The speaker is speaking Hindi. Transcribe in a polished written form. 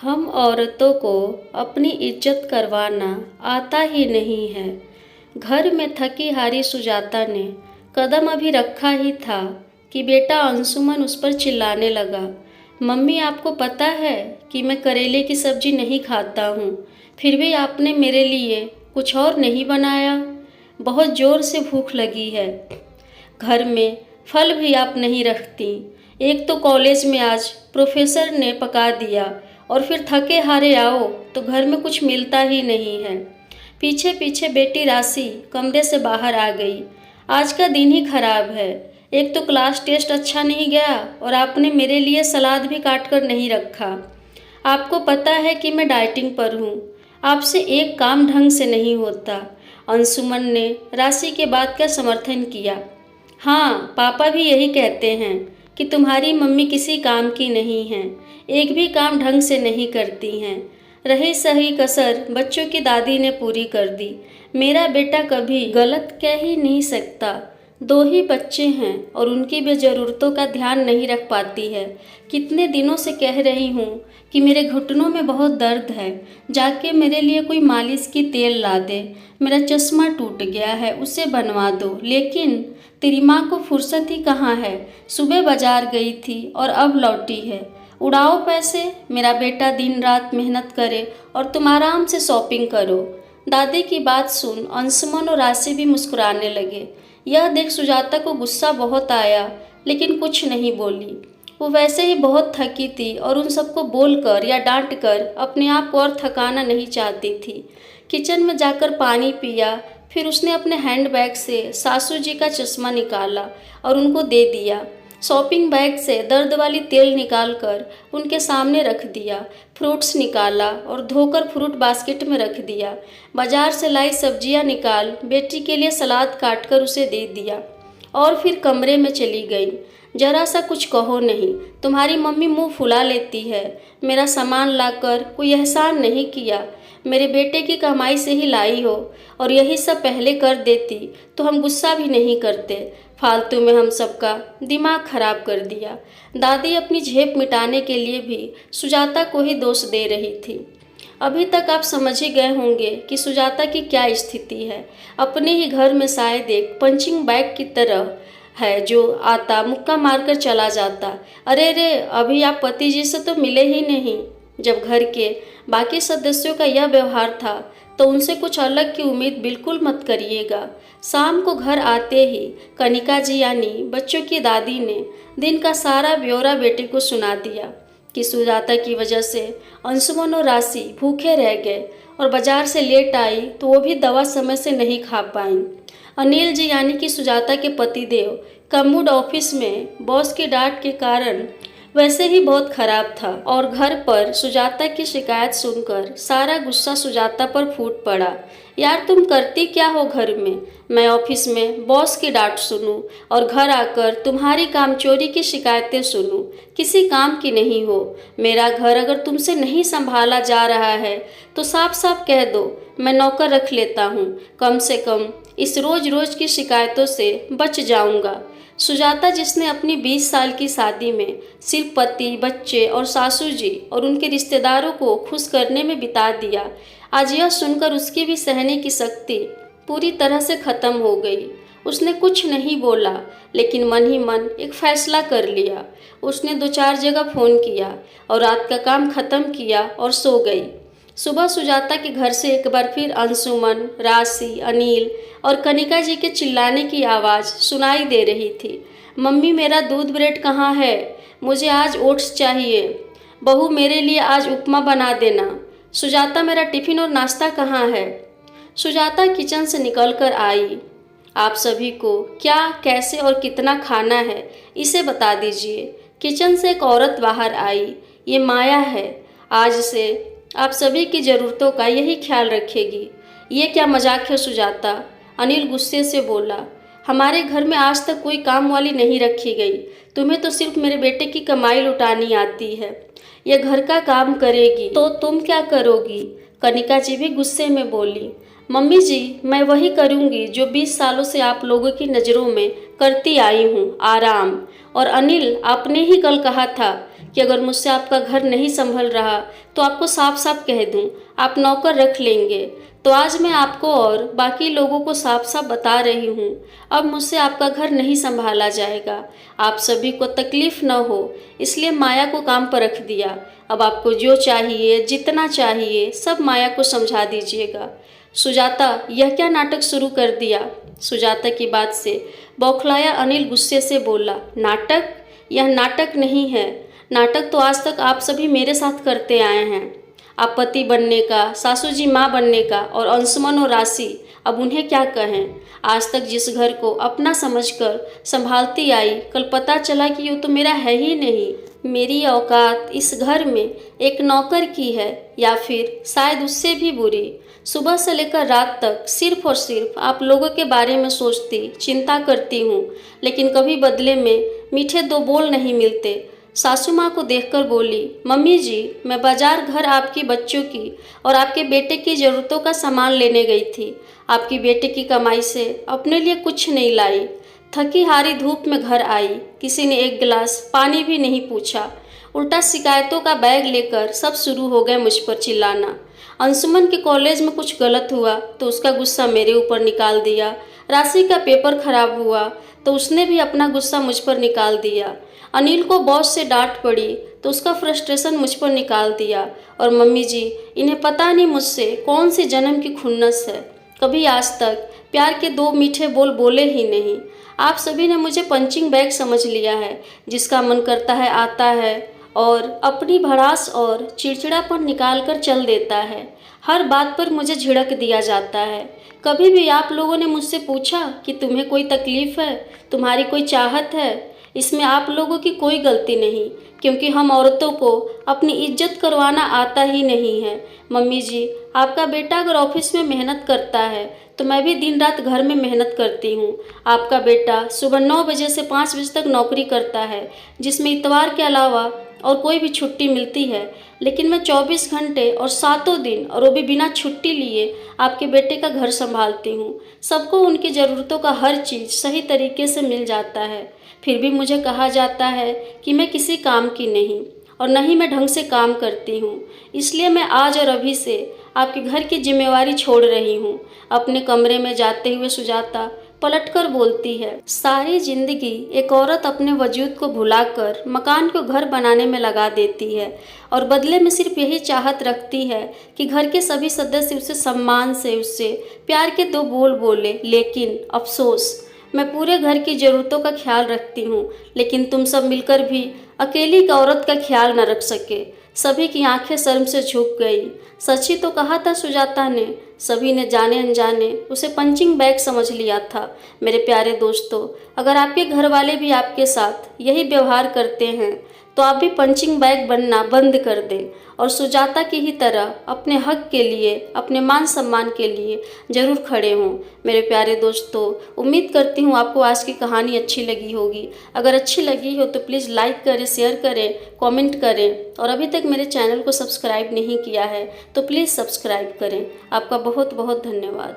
हम औरतों को अपनी इज्जत करवाना आता ही नहीं है। घर में थकी हारी सुजाता ने कदम अभी रखा ही था कि बेटा अंशुमन उस पर चिल्लाने लगा। मम्मी, आपको पता है कि मैं करेले की सब्जी नहीं खाता हूँ, फिर भी आपने मेरे लिए कुछ और नहीं बनाया। बहुत ज़ोर से भूख लगी है। घर में फल भी आप नहीं रखती। एक तो कॉलेज में आज प्रोफेसर ने पका दिया और फिर थके हारे आओ तो घर में कुछ मिलता ही नहीं है। पीछे पीछे बेटी राशि कमरे से बाहर आ गई। आज का दिन ही खराब है। एक तो क्लास टेस्ट अच्छा नहीं गया और आपने मेरे लिए सलाद भी काट कर नहीं रखा। आपको पता है कि मैं डाइटिंग पर हूँ। आपसे एक काम ढंग से नहीं होता। अंशुमन ने राशि के बात का समर्थन किया। हाँ, पापा भी यही कहते हैं कि तुम्हारी मम्मी किसी काम की नहीं है, एक भी काम ढंग से नहीं करती हैं। रही सही कसर बच्चों की दादी ने पूरी कर दी। मेरा बेटा कभी गलत कह ही नहीं सकता। दो ही बच्चे हैं और उनकी भी ज़रूरतों का ध्यान नहीं रख पाती है। कितने दिनों से कह रही हूँ कि मेरे घुटनों में बहुत दर्द है, जाके मेरे लिए कोई मालिश की तेल ला दे। मेरा चश्मा टूट गया है, उसे बनवा दो। लेकिन तेरी माँ को फुर्सत ही कहाँ है। सुबह बाजार गई थी और अब लौटी है। उड़ाओ पैसे, मेरा बेटा दिन रात मेहनत करे और तुम आराम से शॉपिंग करो। दादी की बात सुन अंशुमन और राशि भी मुस्कुराने लगे। यह देख सुजाता को गुस्सा बहुत आया, लेकिन कुछ नहीं बोली। वो वैसे ही बहुत थकी थी और उन सबको बोलकर या डांट कर अपने आप को और थकाना नहीं चाहती थी। किचन में जाकर पानी पिया, फिर उसने अपने हैंडबैग से सासू जी का चश्मा निकाला और उनको दे दिया। शॉपिंग बैग से दर्द वाली तेल निकालकर उनके सामने रख दिया। फ्रूट्स निकाला और धोकर फ्रूट बास्केट में रख दिया। बाजार से लाई सब्जियां निकाल बेटी के लिए सलाद काटकर उसे दे दिया और फिर कमरे में चली गई। जरा सा कुछ कहो नहीं, तुम्हारी मम्मी मुंह फुला लेती है। मेरा सामान लाकर कोई एहसान नहीं किया। मेरे बेटे की कमाई से ही लाई हो और यही सब पहले कर देती तो हम गुस्सा भी नहीं करते। फालतू में हम सबका दिमाग खराब कर दिया। दादी अपनी झेप मिटाने के लिए भी सुजाता को ही दोष दे रही थी। अभी तक आप समझ ही गए होंगे कि सुजाता की क्या स्थिति है। अपने ही घर में शायद एक पंचिंग बैग की तरह है जो आता मुक्का मारकर चला जाता। अरे रे, अभी आप पति जी से तो मिले ही नहीं। जब घर के बाकी सदस्यों का यह व्यवहार था तो उनसे कुछ अलग की उम्मीद बिल्कुल मत करिएगा। शाम को घर आते ही कनिका जी यानी बच्चों की दादी ने दिन का सारा ब्यौरा बेटे को सुना दिया कि सुजाता की वजह से अंशुमन और राशि भूखे रह गए और बाजार से लेट आई तो वो भी दवा समय से नहीं खा पाई। अनिल जी यानी कि सुजाता के पतिदेव का मूड ऑफिस में बॉस की डांट के कारण वैसे ही बहुत खराब था और घर पर सुजाता की शिकायत सुनकर सारा गुस्सा सुजाता पर फूट पड़ा। यार, तुम करती क्या हो घर में? मैं ऑफिस में बॉस की डांट सुनूं और घर आकर तुम्हारी कामचोरी की शिकायतें सुनूं। किसी काम की नहीं हो। मेरा घर अगर तुमसे नहीं संभाला जा रहा है तो साफ साफ कह दो, मैं नौकर रख लेता हूँ। कम से कम इस रोज रोज की शिकायतों से बच जाऊंगा। सुजाता, जिसने अपनी 20 साल की शादी में सिर्फ पति, बच्चे और सासू जी और उनके रिश्तेदारों को खुश करने में बिता दिया, आज यह सुनकर उसकी भी सहने की शक्ति पूरी तरह से खत्म हो गई। उसने कुछ नहीं बोला, लेकिन मन ही मन एक फैसला कर लिया। उसने 2-4 जगह फ़ोन किया और रात का काम खत्म किया और सो गई। सुबह सुजाता के घर से एक बार फिर अंशुमन, राशि, अनिल और कनिका जी के चिल्लाने की आवाज़ सुनाई दे रही थी। मम्मी, मेरा दूध ब्रेड कहाँ है? मुझे आज ओट्स चाहिए। बहू, मेरे लिए आज उपमा बना देना। सुजाता, मेरा टिफ़िन और नाश्ता कहाँ है? सुजाता किचन से निकल कर आई। आप सभी को क्या, कैसे और कितना खाना है इसे बता दीजिए। किचन से एक औरत बाहर आई। ये माया है। आज से आप सभी की ज़रूरतों का यही ख्याल रखेगी। ये क्या मजाक है सुजाता? अनिल गुस्से से बोला। हमारे घर में आज तक कोई काम वाली नहीं रखी गई। तुम्हें तो सिर्फ मेरे बेटे की कमाई लुटानी आती है। यह घर का काम करेगी तो तुम क्या करोगी? कनिका जी भी गुस्से में बोली। मम्मी जी, मैं वही करूँगी जो 20 सालों से आप लोगों की नज़रों में करती आई हूँ, आराम। और अनिल, आपने ही कल कहा था कि अगर मुझसे आपका घर नहीं संभल रहा तो आपको साफ साफ कह दूं, आप नौकर रख लेंगे। तो आज मैं आपको और बाकी लोगों को साफ साफ बता रही हूँ, अब मुझसे आपका घर नहीं संभाला जाएगा। आप सभी को तकलीफ न हो इसलिए माया को काम पर रख दिया। अब आपको जो चाहिए, जितना चाहिए, सब माया को समझा दीजिएगा। सुजाता, यह क्या नाटक शुरू कर दिया? सुजाता की बात से बौखलाया अनिल गुस्से से बोला, नाटक? यह नाटक नहीं है। नाटक तो आज तक आप सभी मेरे साथ करते आए हैं। आप पति बनने का, सासू जी माँ बनने का, और अंशुमन और राशि, अब उन्हें क्या कहें। आज तक जिस घर को अपना समझकर संभालती आई, कल पता चला कि ये तो मेरा है ही नहीं। मेरी औकात इस घर में एक नौकर की है, या फिर शायद उससे भी बुरी। सुबह से लेकर रात तक सिर्फ और सिर्फ आप लोगों के बारे में सोचती, चिंता करती हूँ, लेकिन कभी बदले में मीठे दो बोल नहीं मिलते। सासू माँ को देखकर बोली, मम्मी जी, मैं बाजार घर आपकी बच्चों की और आपके बेटे की ज़रूरतों का सामान लेने गई थी। आपकी बेटे की कमाई से अपने लिए कुछ नहीं लाई। थकी हारी धूप में घर आई, किसी ने एक गिलास पानी भी नहीं पूछा। उल्टा शिकायतों का बैग लेकर सब शुरू हो गए मुझ पर चिल्लाना। अंशुमन के कॉलेज में कुछ गलत हुआ तो उसका गुस्सा मेरे ऊपर निकाल दिया। राशि का पेपर खराब हुआ तो उसने भी अपना गुस्सा मुझ पर निकाल दिया। अनिल को बॉस से डांट पड़ी तो उसका फ्रस्ट्रेशन मुझ पर निकाल दिया। और मम्मी जी, इन्हें पता नहीं मुझसे कौन सी जन्म की खुन्नस है। कभी आज तक प्यार के दो मीठे बोल बोले ही नहीं। आप सभी ने मुझे पंचिंग बैग समझ लिया है, जिसका मन करता है आता है और अपनी भड़ास और चिड़चिड़ापन निकाल कर चल देता है। हर बात पर मुझे झिड़क दिया जाता है। कभी भी आप लोगों ने मुझसे पूछा कि तुम्हें कोई तकलीफ है, तुम्हारी कोई चाहत है? इसमें आप लोगों की कोई गलती नहीं, क्योंकि हम औरतों को अपनी इज्जत करवाना आता ही नहीं है। मम्मी जी, आपका बेटा अगर ऑफिस में मेहनत करता है तो मैं भी दिन रात घर में मेहनत करती हूँ। आपका बेटा सुबह 9 बजे से 5 बजे तक नौकरी करता है, जिसमें इतवार के अलावा और कोई भी छुट्टी मिलती है, लेकिन मैं 24 घंटे और 7 दिन, और वो भी बिना छुट्टी लिए, आपके बेटे का घर संभालती हूँ। सबको उनकी ज़रूरतों का हर चीज़ सही तरीके से मिल जाता है, फिर भी मुझे कहा जाता है कि मैं किसी काम की नहीं, और न ही मैं ढंग से काम करती हूँ। इसलिए मैं आज और अभी से आपके घर की जिम्मेवारी छोड़ रही हूँ। अपने कमरे में जाते हुए सुजाता पलटकर बोलती है, सारी जिंदगी एक औरत अपने वजूद को भुलाकर मकान को घर बनाने में लगा देती है, और बदले में सिर्फ यही चाहत रखती है कि घर के सभी सदस्य उससे सम्मान से, उससे प्यार के दो बोल बोले। लेकिन अफसोस, मैं पूरे घर की ज़रूरतों का ख्याल रखती हूँ, लेकिन तुम सब मिलकर भी अकेली एक औरत का ख्याल न रख सके। सभी की आंखें शर्म से झुक गई। सच ही तो कहा था सुजाता ने। सभी ने जाने अनजाने उसे पंचिंग बैग समझ लिया था। मेरे प्यारे दोस्तों, अगर आपके घर वाले भी आपके साथ यही व्यवहार करते हैं तो आप भी पंचिंग बैग बनना बंद कर दें, और सुजाता की ही तरह अपने हक के लिए, अपने मान सम्मान के लिए ज़रूर खड़े हों। मेरे प्यारे दोस्तों, उम्मीद करती हूँ आपको आज की कहानी अच्छी लगी होगी। अगर अच्छी लगी हो तो प्लीज़ लाइक करें, शेयर करें, कमेंट करें, और अभी तक मेरे चैनल को सब्सक्राइब नहीं किया है तो प्लीज़ सब्सक्राइब करें। आपका बहुत बहुत धन्यवाद।